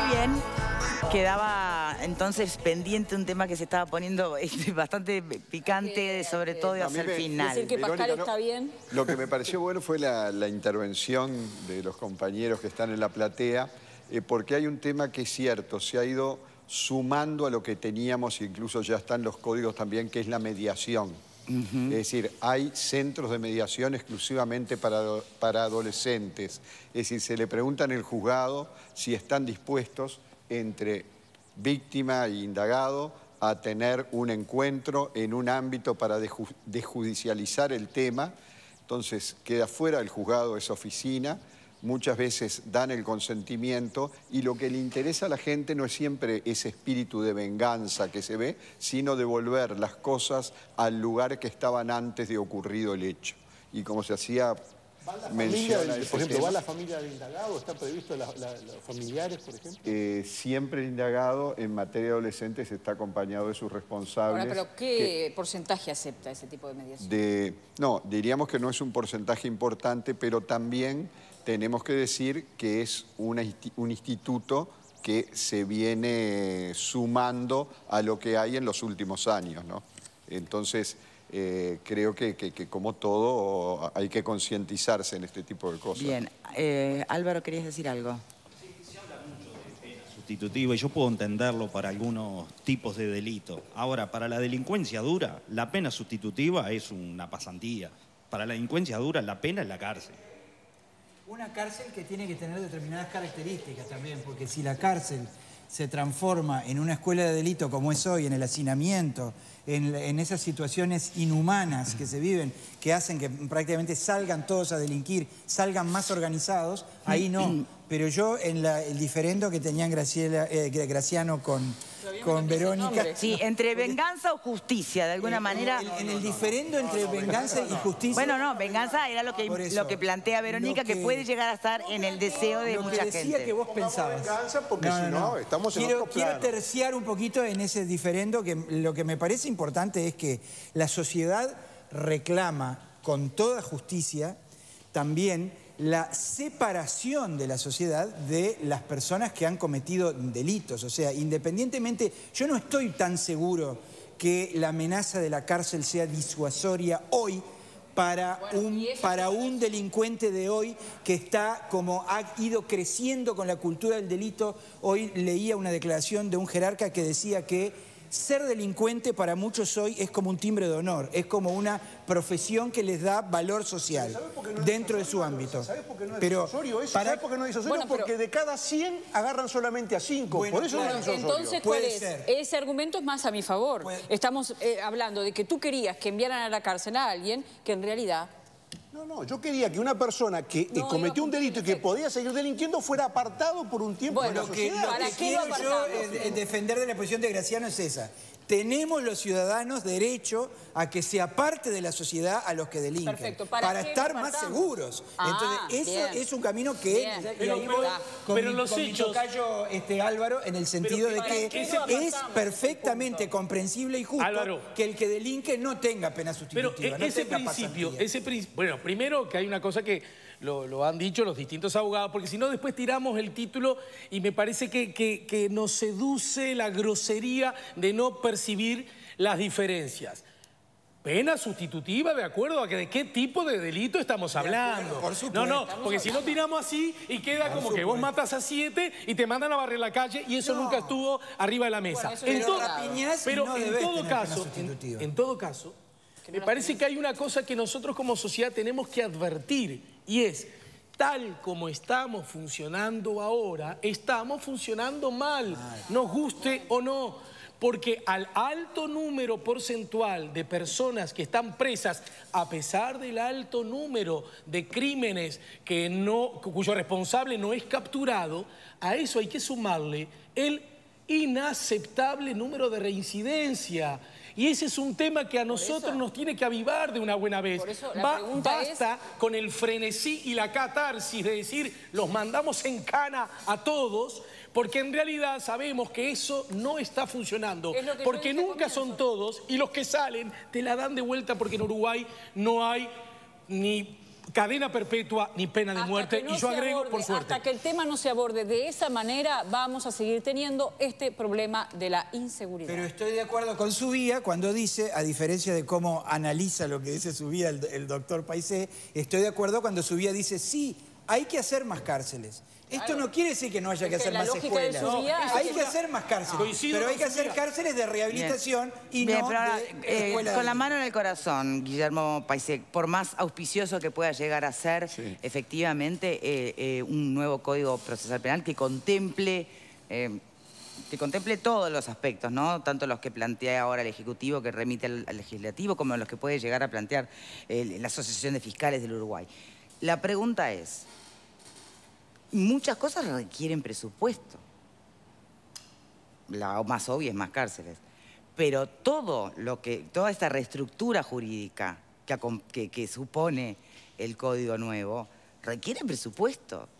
bien. Quedaba entonces pendiente un tema que se estaba poniendo bastante picante, sobre todo hacia el final. Decir que Pascal está bien. Lo que me pareció bueno fue la intervención de los compañeros que están en la platea, porque hay un tema que es cierto, se ha ido sumando a lo que teníamos, incluso ya están los códigos también, que es la mediación. Es decir, hay centros de mediación exclusivamente para adolescentes. Es decir, se le pregunta en el juzgado si están dispuestos entre víctima e indagado a tener un encuentro en un ámbito para desjudicializar el tema. Entonces queda fuera del juzgado esa oficina, muchas veces dan el consentimiento y lo que le interesa a la gente no es siempre ese espíritu de venganza que se ve, sino devolver las cosas al lugar que estaban antes de ocurrido el hecho. Y como se hacía mención a ese por ejemplo, tema, ¿va la familia del indagado? ¿Está previsto los familiares, por ejemplo? siempre el indagado en materia de adolescentes está acompañado de sus responsables. Ahora, pero ¿qué porcentaje acepta ese tipo de mediación? No, diríamos que no es un porcentaje importante, pero también tenemos que decir que es un instituto que se viene sumando a lo que hay en los últimos años, ¿no? Entonces, creo que como todo hay que concientizarse en este tipo de cosas. Bien. Álvaro, ¿querías decir algo? Sí, se habla mucho de pena sustitutiva y yo puedo entenderlo para algunos tipos de delito. Ahora, para la delincuencia dura, la pena sustitutiva es una pasantía. Para la delincuencia dura, la pena es la cárcel. Una cárcel que tiene que tener determinadas características también, porque si la cárcel se transforma en una escuela de delito como es hoy, en el hacinamiento, en esas situaciones inhumanas que se viven, que hacen que prácticamente salgan todos a delinquir, salgan más organizados, ahí no. Pero yo en el diferendo que tenían Graciano con Verónica... Sí, entre venganza o justicia, de alguna manera... En el diferendo entre venganza y justicia... Bueno, no, venganza era lo que plantea Verónica, que puede llegar a estar en el deseo de mucha gente. Lo que decía que vos pensabas. Venganza porque si no, estamos en otro plano. Quiero terciar un poquito en ese diferendo, que lo que me parece importante es que la sociedad reclama con toda justicia también la separación de la sociedad de las personas que han cometido delitos. O sea, independientemente, yo no estoy tan seguro que la amenaza de la cárcel sea disuasoria hoy para un delincuente de hoy que está como ha ido creciendo con la cultura del delito. Hoy leía una declaración de un jerarca que decía que ser delincuente para muchos hoy es como un timbre de honor, es como una profesión que les da valor social dentro de su ámbito. ¿Sabes por qué no es disosorio eso? ¿Sabes por qué no es disosorio? Bueno, porque de cada 100 agarran solamente a 5. Bueno, por eso claro. no es disosorio. Entonces, ¿cuál es? Ese argumento es más a mi favor. Estamos hablando de que tú querías que enviaran a la cárcel a alguien que en realidad... No, yo quería que una persona que cometió un delito y que podía seguir delinquiendo fuera apartado por un tiempo de la sociedad. ¿Para qué lo quiero yo defender de la posición de Graciano es esa. Tenemos los ciudadanos derecho a que se aparte de la sociedad a los que delinquen. Perfecto. Para estar más seguros. Entonces, eso es un camino que... Y ahí voy con mi tocayo Álvaro, en el sentido de que es perfectamente comprensible y justo que el que delinque no tenga pena sustitutiva. Pero ese principio, bueno, primero que hay una cosa que lo han dicho los distintos abogados, porque si no después tiramos el título y me parece que nos seduce la grosería de no percibir las diferencias. Pena sustitutiva, ¿de acuerdo a de qué tipo de delito estamos hablando? Por supuesto. No, porque si no tiramos así y queda como que vos matas a 7 y te mandan a barrer la calle y eso nunca estuvo arriba de la mesa. Pero en todo caso, me parece que hay una cosa que nosotros como sociedad tenemos que advertir y es, tal como estamos funcionando ahora, estamos funcionando mal, nos guste o no. Porque al alto número porcentual de personas que están presas, a pesar del alto número de crímenes cuyo responsable no es capturado, a eso hay que sumarle el inaceptable número de reincidencia. Y ese es un tema que a nosotros nos tiene que avivar de una buena vez. Por eso la pregunta basta con el frenesí y la catarsis de decir, los mandamos en cana a todos, porque en realidad sabemos que eso no está funcionando. Porque nunca son todos y los que salen te la dan de vuelta porque en Uruguay no hay ni cadena perpetua ni pena de muerte. Y yo agrego, por suerte. Hasta que el tema no se aborde de esa manera, vamos a seguir teniendo este problema de la inseguridad. Pero estoy de acuerdo con Subía cuando dice, a diferencia de cómo analiza lo que dice Subía el doctor Paisé, estoy de acuerdo cuando Subía dice, sí, hay que hacer más cárceles. Esto no quiere decir que no haya que hacer más escuelas. Hay que hacer más cárceles, pero hay que hacer cárceles de rehabilitación y no de escuelas. Con la mano en el corazón, Guillermo Paisé, por más auspicioso que pueda llegar a ser, efectivamente, un nuevo Código Procesal Penal que contemple todos los aspectos, ¿no? Tanto los que plantea ahora el Ejecutivo, que remite al Legislativo, como los que puede llegar a plantear la Asociación de Fiscales del Uruguay. La pregunta es, muchas cosas requieren presupuesto. La más obvia es más cárceles. Pero toda esta reestructura jurídica que supone el Código Nuevo requiere presupuesto.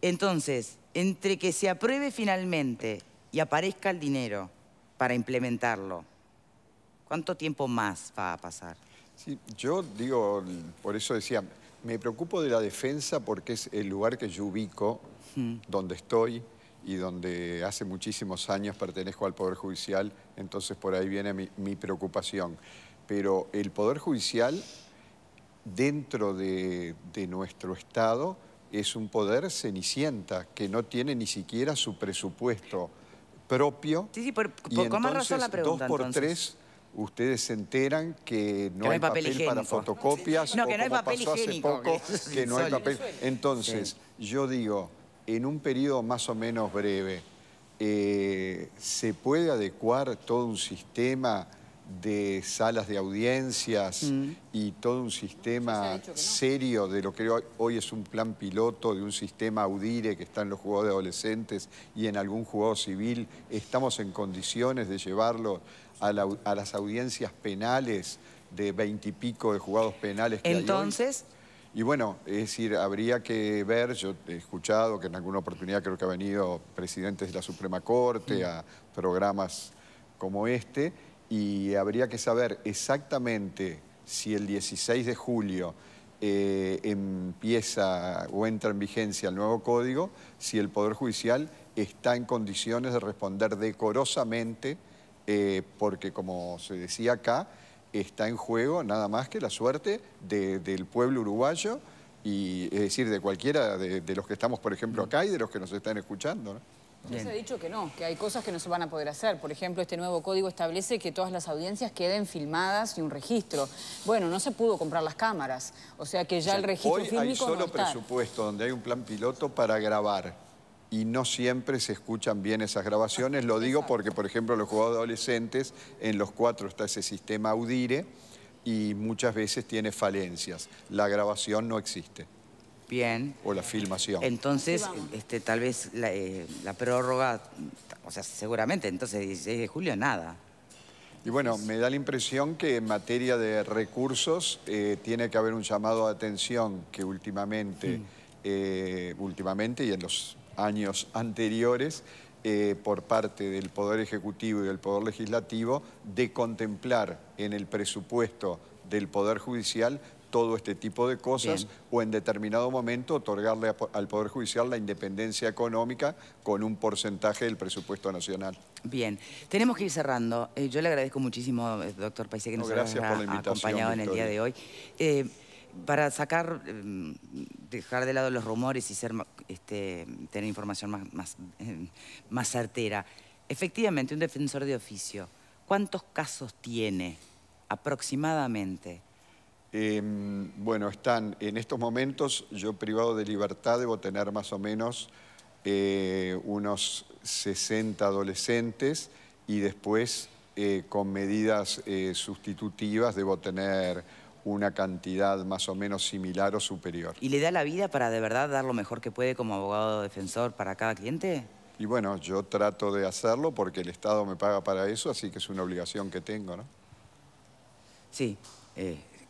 Entonces, entre que se apruebe finalmente y aparezca el dinero para implementarlo, ¿cuánto tiempo más va a pasar? Sí, yo digo, por eso decía, me preocupo de la defensa porque es el lugar que yo ubico, donde estoy y donde hace muchísimos años pertenezco al Poder Judicial, entonces por ahí viene mi preocupación. Pero el Poder Judicial, dentro de nuestro Estado, es un poder cenicienta que no tiene ni siquiera su presupuesto propio. Sí, por más razón la pregunta, 2 por 3... ustedes se enteran que no hay papel para fotocopias, no, que no hay papel higiénico, que no hay papel. Entonces, yo digo, en un periodo más o menos breve, ¿se puede adecuar todo un sistema de salas de audiencias y todo un sistema serio de lo que hoy es un plan piloto de un sistema AUDIRE que está en los juzgados de adolescentes y en algún juzgado civil? ¿Estamos en condiciones de llevarlo a las audiencias penales de 20 y pico de juzgados penales que entonces hay hoy? Y bueno, es decir, habría que ver, yo he escuchado que en alguna oportunidad creo que han venido presidentes de la Suprema Corte a programas como este, y habría que saber exactamente si el 16 de julio empieza o entra en vigencia el nuevo código, si el Poder Judicial está en condiciones de responder decorosamente, porque como se decía acá, está en juego nada más que la suerte del pueblo uruguayo, y es decir, de cualquiera de los que estamos, por ejemplo, acá y de los que nos están escuchando, ¿no? Ya se ha dicho que no, que hay cosas que no se van a poder hacer. Por ejemplo, este nuevo código establece que todas las audiencias queden filmadas y un registro. Bueno, no se pudo comprar las cámaras, o sea que ya el registro fílmico no está. Hoy hay solo presupuesto donde hay un plan piloto para grabar y no siempre se escuchan bien esas grabaciones. Lo digo porque, por ejemplo, los juzgados de adolescentes, en los 4 está ese sistema AUDIRE y muchas veces tiene falencias. La grabación no existe. Bien. O la filmación. Entonces, tal vez la prórroga, o sea, seguramente, entonces 16 de julio, nada. Y bueno, me da la impresión que en materia de recursos tiene que haber un llamado de atención que últimamente y en los años anteriores, por parte del Poder Ejecutivo y del Poder Legislativo, de contemplar en el presupuesto del Poder Judicial todo este tipo de cosas. Bien. O en determinado momento otorgarle al Poder Judicial la independencia económica con un porcentaje del presupuesto nacional. Bien, tenemos que ir cerrando. Yo le agradezco muchísimo, doctor Paisé, que nos haya acompañado en el día de hoy. Para dejar de lado los rumores y tener información más certera, efectivamente, un defensor de oficio, ¿cuántos casos tiene aproximadamente? Bueno, están en estos momentos, yo privado de libertad debo tener más o menos unos 60 adolescentes y después con medidas sustitutivas debo tener una cantidad más o menos similar o superior. ¿Y le da la vida para de verdad dar lo mejor que puede como abogado defensor para cada cliente? Y bueno, yo trato de hacerlo porque el Estado me paga para eso, así que es una obligación que tengo, ¿no? Sí,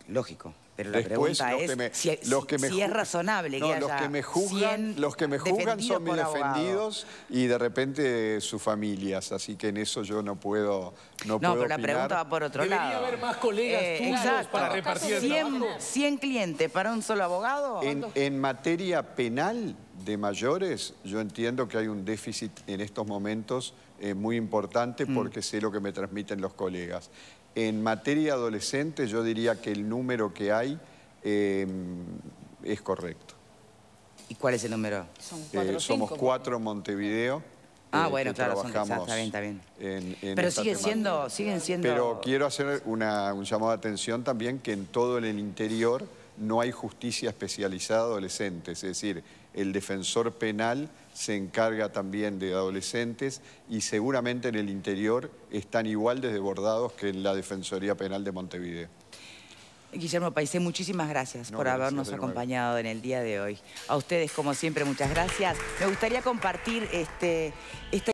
lógico. Pero la pregunta es si es razonable que haya los que me juzgan son mis defendidos y de repente sus familias, así que en eso yo no puedo pero opinar. La pregunta va por otro lado. Debería haber más colegas tuyos para repartir el trabajo. 100 clientes para un solo abogado. En materia penal de mayores, yo entiendo que hay un déficit en estos momentos muy importante porque sé lo que me transmiten los colegas. En materia adolescente, yo diría que el número que hay es correcto. ¿Y cuál es el número? Somos 4 en Montevideo. Bueno, claro, está bien. Pero siguen siendo... Pero quiero hacer un llamado de atención también que en todo el interior no hay justicia especializada de adolescentes, es decir, el defensor penal se encarga también de adolescentes y seguramente en el interior están igual de desbordados que en la Defensoría Penal de Montevideo. Guillermo Paisé, muchísimas gracias por habernos acompañado en el día de hoy. A ustedes, como siempre, muchas gracias. Me gustaría compartir esta